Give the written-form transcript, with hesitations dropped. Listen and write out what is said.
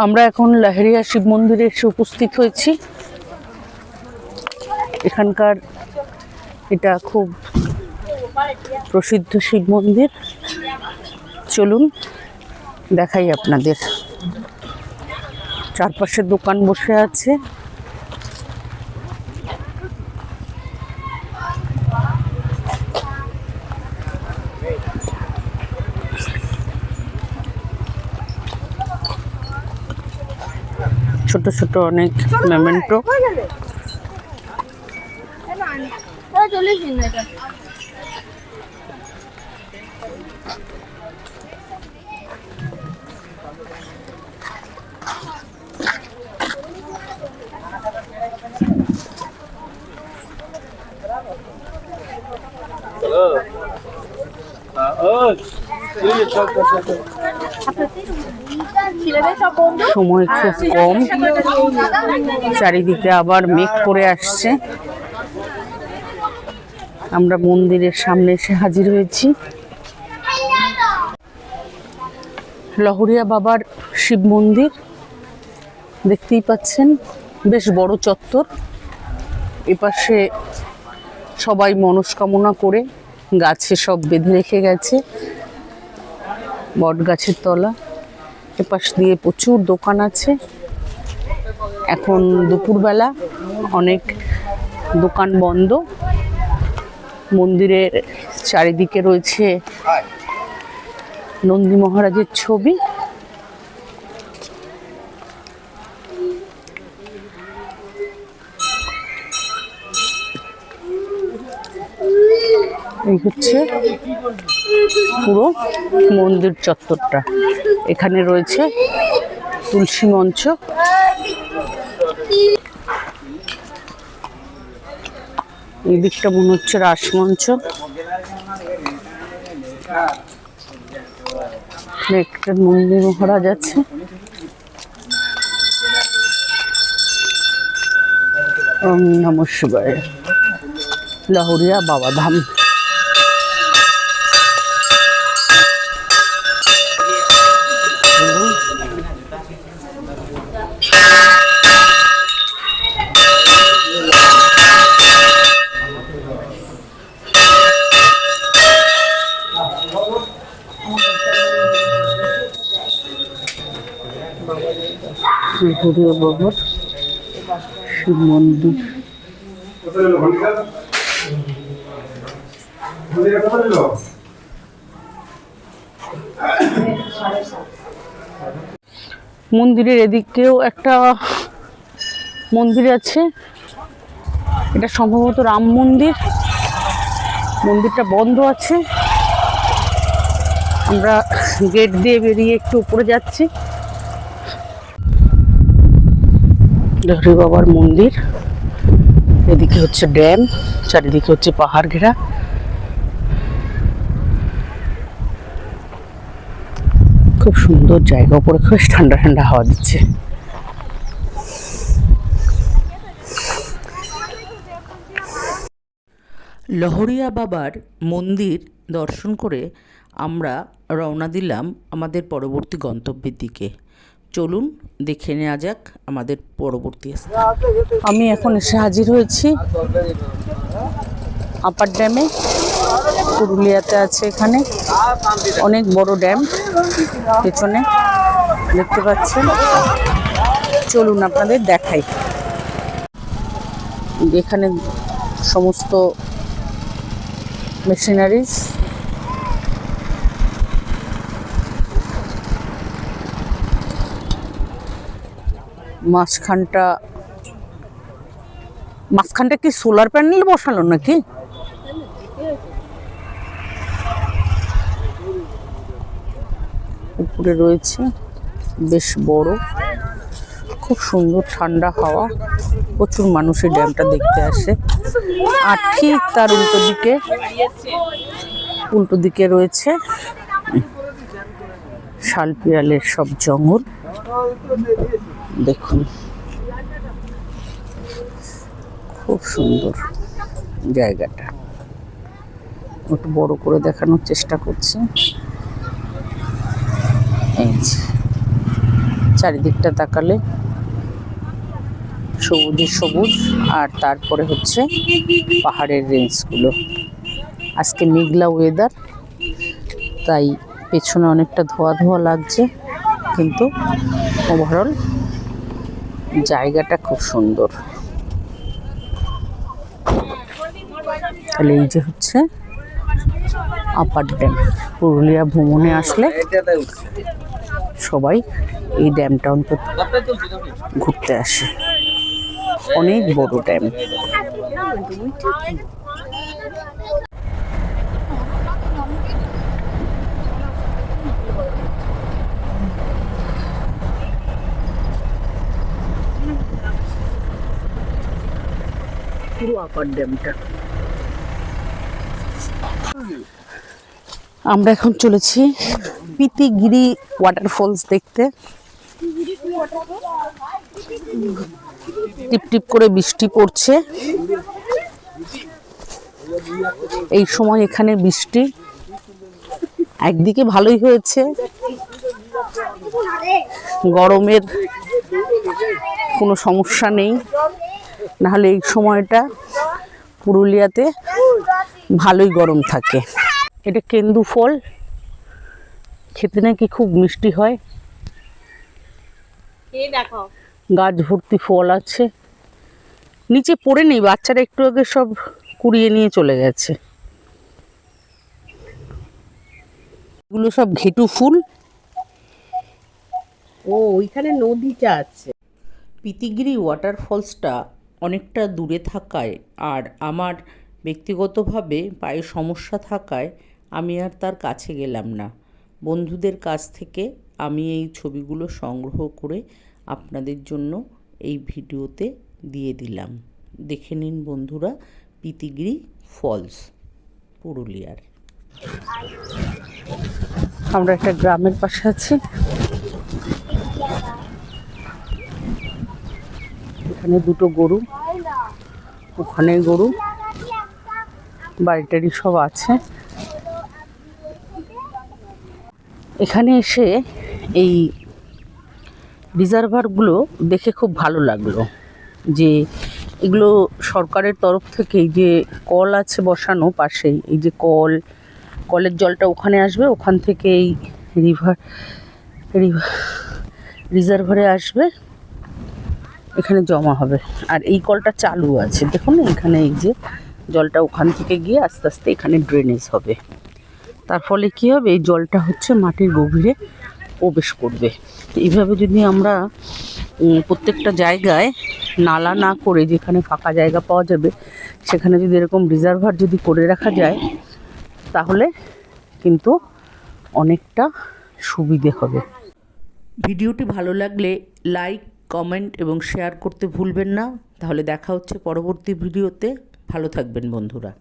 আমরা এখন লাহেরিয়া শিব মন্দিরে এসে উপস্থিত হয়েছি। এখানকার এটা খুব প্রসিদ্ধ শিব মন্দির। চলুন দেখাই আপনাদের। চারপাশে দোকান বসে আছে। ছোট ছোট অনেক মেমেন্টো। সময় খুব কম, চারিদিকে আবার মেঘ করে আসছে। আমরা মন্দিরের সামনে এসে হাজির হয়েছি। লহরিয়া বাবার শিব মন্দির দেখতেই পাচ্ছেন, বেশ বড় চত্বর। এপাশে সবাই মনস্কামনা করে গাছে সব বেঁধে রেখে গেছে, বট গাছের তলা। এপাশ দিয়ে প্রচুর দোকান আছে। এখন দুপুরবেলা, অনেক দোকান বন্ধ। মন্দিরের চারিদিকে রয়েছে নন্দী মহারাজের ছবি। এই হচ্ছে পুরো মন্দির চত্বরটা। এখানে রয়েছে তুলসী মঞ্চ। এই দিকটা মনে হচ্ছে রাসমঞ্চ। একটা নন্দী মহারাজ আছে। ওম নমঃ শিবায়। লহরিয়া বাবা ধাম। লহরিয়া বাবার শিব মন্দির। মন্দিরের এদিকেও একটা মন্দির আছে। এটা সম্ভবত রাম মন্দির। মন্দিরটা বন্ধ আছে। আমরা গেট দিয়ে বেরিয়ে একটু উপরে যাচ্ছি। লহরি বাবার মন্দির। এদিকে হচ্ছে ড্যাম, চারিদিকে হচ্ছে পাহাড় ঘেরা। খুব সুন্দর জায়গা, উপরে খুব ঠান্ডা ঠান্ডা হাওয়া দিচ্ছে। লহরিয়া বাবার মন্দির দর্শন করে আমরা রওনা দিলাম আমাদের পরবর্তী গন্তব্যের দিকে। চলুন দেখে নেওয়া যাক আমাদের পরবর্তী স্থান। আমি এখন এসে হাজির হয়েছি আপার ড্যামে। পুরুলিয়াতে আছে। এখানে অনেক বড় ড্যাম পেছনে দেখতে পাচ্ছেন। চলুন আপনাদের দেখাই। এখানে সমস্ত মেশিনারিজ। মাঝখানটা কি সোলার প্যানেল বসালো নাকি? উপরে রয়েছে বেশ বড়, খুব সুন্দর ঠান্ডা হাওয়া। প্রচুর মানুষ এই ড্যামটা দেখতে আসে। আর ঠিক তার উল্টো দিকে রয়েছে শালপিয়ালের সব জঙ্গল। দেখুন খুব সুন্দর জায়গাটা। একটু বড় করে দেখানোর চেষ্টা করছি। এই চারিদিকটা তাকালে সবুজে সবুজ, আর তারপরে হচ্ছে পাহাড়ের রেঞ্জগুলো। আজকে মেঘলা ওয়েদার, তাই পেছনে অনেকটা ধোয়া ধোয়া লাগছে, কিন্তু ওভারঅল জায়গাটা খুব সুন্দর। তাহলে এই যে হচ্ছে আপার ড্যাম। পুরুলিয়া ভ্রমণে আসলে সবাই এই ড্যামটা অন্তত ঘুরতে আসে। অনেক বড় ড্যাম। পুরো আপার ড্যামটা। আমরা এখন চলেছি পিতিগিরি ওয়াটারফলস দেখতে। টিপ টিপ করে বৃষ্টি পড়ছে। এই সময় এখানে বৃষ্টি একদিকে ভালোই হয়েছে, গরমের কোনো সমস্যা নেই, নাহলে এই সময়টা পুরুলিয়াতে ভালোই গরম থাকে। এটা কেন্দু ফল, খেতে নাকি খুব মিষ্টি হয়। গাছ ভর্তি ফল আছে, নিচে পড়ে নেই, বাচ্চারা একটু আগে সব কুড়িয়ে নিয়ে চলে গেছে। এগুলো সব ঘেটু ফুল। ও, ওইখানে নদীটা আছে। পিতিগিরি ওয়াটারফলসটা অনেকটা দূরে থাকায় আর আমার ব্যক্তিগতভাবে পায়ে সমস্যা থাকায় আমি আর তার কাছে গেলাম না। বন্ধুদের কাছ থেকে আমি এই ছবিগুলো সংগ্রহ করে আপনাদের জন্য এই ভিডিওতে দিয়ে দিলাম। দেখে নিন বন্ধুরা, পিতিগিরি ফলস পুরুলিয়ার। আমরা একটা গ্রামের পাশে আছি। এখানে দুটো গরু, ওখানে গরু, বাড়িটারি সব আছে। এখানে এসে এই রিজার্ভারগুলো দেখে খুব ভালো লাগলো, যে এগুলো সরকারের তরফ থেকে এই যে কল আছে বসানো পাশেই, এই যে কলের জলটা ওখানে আসবে, ওখান থেকে এই রিজার্ভারে আসবে, এখানে জমা হবে। আর এই কলটা চালু আছে, দেখুন এখানে এই যে জলটা ওখান থেকে গিয়ে আস্তে আস্তে এখানে ড্রেনেজ হবে। তার ফলে কী হবে, এই জলটা হচ্ছে মাটির গভীরে প্রবেশ করবে। এইভাবে যদি আমরা প্রত্যেকটা জায়গায় নালা না করে, যেখানে ফাঁকা জায়গা পাওয়া যাবে সেখানে যদি এরকম রিজার্ভার যদি করে রাখা যায়, তাহলে কিন্তু অনেকটা সুবিধে হবে। ভিডিওটি ভালো লাগলে লাইক, কমেন্ট এবং শেয়ার করতে ভুলবেন না। তাহলে দেখা হচ্ছে পরবর্তী ভিডিওতে। ভালো থাকবেন বন্ধুরা।